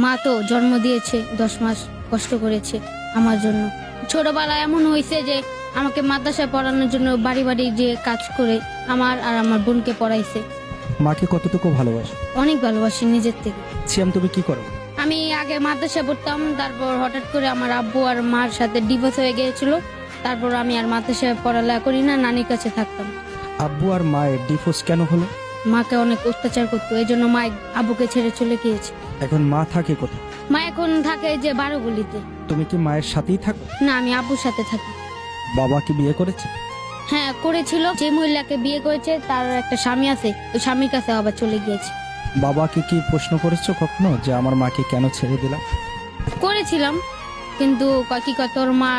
মা তো জন্ম দিয়েছে, 10 মাস কষ্ট করেছে আমার জন্য। ছোটবেলায় এমন হয়েছে যে আমাকে মাদ্রাসায় পড়ানোর জন্য বাড়ি বাড়ি যে কাজ করে আমার আর আমার বোনকে পড়াইছে। মাকে কতটুকু ভালোবাসো? অনেক ভালোবাসি নিজের থেকে। সিয়াম, তুমি কি করো? আমি আগে মাদ্রাসায় পড়তাম, তারপর হঠাৎ করে আমার আব্বু আর মার সাথে ডিভোর্স হয়ে গিয়েছিল। তারপর আমি আর মাদ্রাসায় পড়ালেখা করি না, নানির কাছে থাকতাম। আব্বু আর মায়ের ডিভোর্স কেন হলো? মাকে অনেক অত্যাচার করতো, এই জন্য মা আব্বুকে ছেড়ে চলে গিয়েছে। এখন মা থাকে কোথায়? মা এখন থাকে যে 12 গলিতে। তুমি কি মায়ের সাথেই থাকো? না, আমি আব্বুর সাথে থাকি। বাবা কি বিয়ে করেছে? হ্যাঁ করেছিল, যে মহিলাকে বিয়ে করেছে তার একটা স্বামী আছে, ওই স্বামীর কাছে আবার চলে গিয়েছে। বাবাকে কি প্রশ্ন করেছো কখনো যে আমার মাকে কেন ছেড়ে দিলা? করেছিলাম, কিন্তু কি কয় তোর মা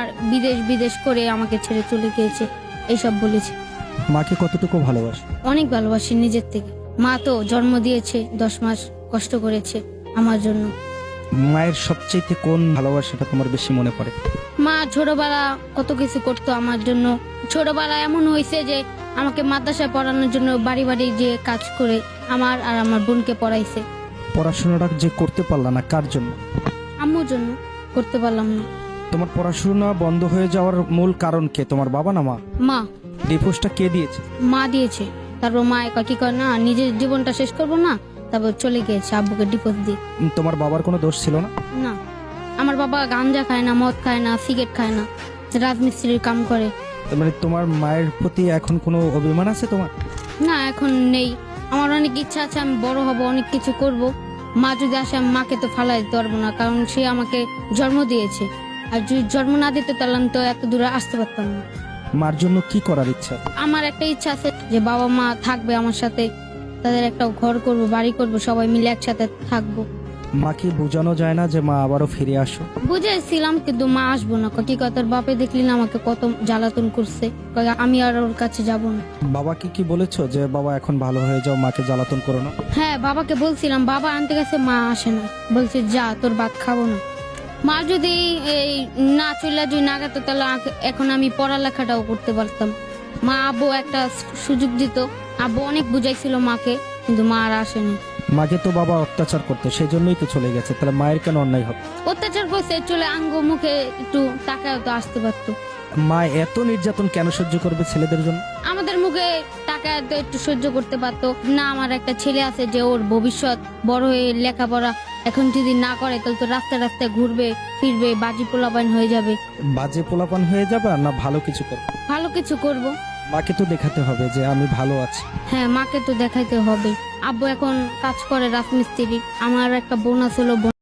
বিদেশ করে আমাকে ছেড়ে চলে গিয়েছে, এইসব বলেছে। মাকে কতটুকু ভালোবাসো? অনেক ভালোবাসি নিজের থেকে। মা তো জন্ম দিয়েছে, 10 মাস কষ্ট করেছে আমার জন্য। মায়ের সবচেয়ে কোন ভালোবাসাটা তোমার বেশি মনে পড়ে? মা ছোটবেলা কত কিছু করতো আমার জন্য। ছোটবেলা এমন হয়েছে যে আমাকে মাদ্রাসায় পড়ানোর জন্য বাড়ি বাড়ি যে কাজ করে আমার আর আমার বোনকে পড়াইছে। পড়াশোনাটা যে করতে পারলা না কার জন্য? আম্মুর জন্য করতে পারলাম না। তোমার পড়াশোনা বন্ধ হয়ে যাওয়ার মূল কারণ কে, তোমার বাবা না মা? মা। ডিভোর্সটা কে দিয়েছে? মা দিয়েছে। তারপর মা কি করে না, নিজের জীবনটা শেষ করবো না, তারপর চলে গিয়েছে আব্বুকে ডিভোর্স দিয়ে। তোমার বাবার কোনো দোষ ছিল না? না, আমার বাবা গাঞ্জা খায় না, মদ খায় না, সিগারেট খায় না, রাজমিস্ত্রির কাম করে। তার মানে তোমার মায়ের প্রতি এখন কোনো অভিমান আছে তোমার? না, এখন নেই। আমার অনেক ইচ্ছা আছে, আমি বড় হব, অনেক কিছু করব। মা যদি আসে আমি মাকে তো ফালাই দিতে পারবো না, কারণ সে আমাকে জন্ম দিয়েছে। আর যদি জন্ম না দিতে তাহলে তো এত দূরে আসতে পারতাম না। মার জন্য কি করার ইচ্ছা? আমার একটা ইচ্ছা আছে যে বাবা মা থাকবে আমার সাথে, তাদের একটা ঘর করব, বাড়ি করব, সবাই মিলে একসাথে থাকবো। মাকে বোঝানো যায় না যে মা আবারও ফিরে আসো? বুঝেছিলাম, কিন্তু মা আসবো না। কি কথার বাপে দেখলি না আমাকে কত জ্বালাতন করছে, কয় আমি আর ওর কাছে যাব না। বাবাকে কি বলেছো যে বাবা এখন ভালো হয়ে যাও, মাকে জ্বালাতন করো না? হ্যাঁ, বাবাকে বলছিলাম, বাবা আনতে গেছে, মা আসে না, বলছে যা তোর ভাত খাবো না। মা যদি এই না চলে যদি না গেতো তাহলে এখন আমি পড়ালেখাটাও করতে পারতাম। মা আব্বু একটা সুযোগ দিত, আব্বু অনেক বুঝাইছিল মাকে, কিন্তু মা আর আসেনি। মাকে তো বাবা অত্যাচার করতো, সেই জন্যই তো চলে গেছে, তাহলে মায়ের কেন অন্যায় হবে? অত্যাচার করছে, চলে আঙ্গ মুখে একটু টাকাও তো আসতে পারতো। মা এত নির্যাতন কেন সহ্য করবে ছেলেদের জন্য? আমাদের মুখে টাকা তো একটু সহ্য করতে পারতো না। আমার একটা ছেলে আছে যে ওর ভবিষ্যৎ বড় হয়ে লেখাপড়া এখন যদি না করে তাহলে তো রাস্তায় রাস্তায় ঘুরবে ফিরবে, বাজি পোলাপান হয়ে যাবে। বাজে পোলাপান হয়ে যাবে না ভালো কিছু করবে? ভালো কিছু করব। মাকে তো দেখাতে হবে যে আমি ভালো আছি। হ্যাঁ, মাকে তো দেখাইতে হবে। আব্বু এখন কাজ করে রাজমিস্ত্রি। আমার একটা বোন আছে,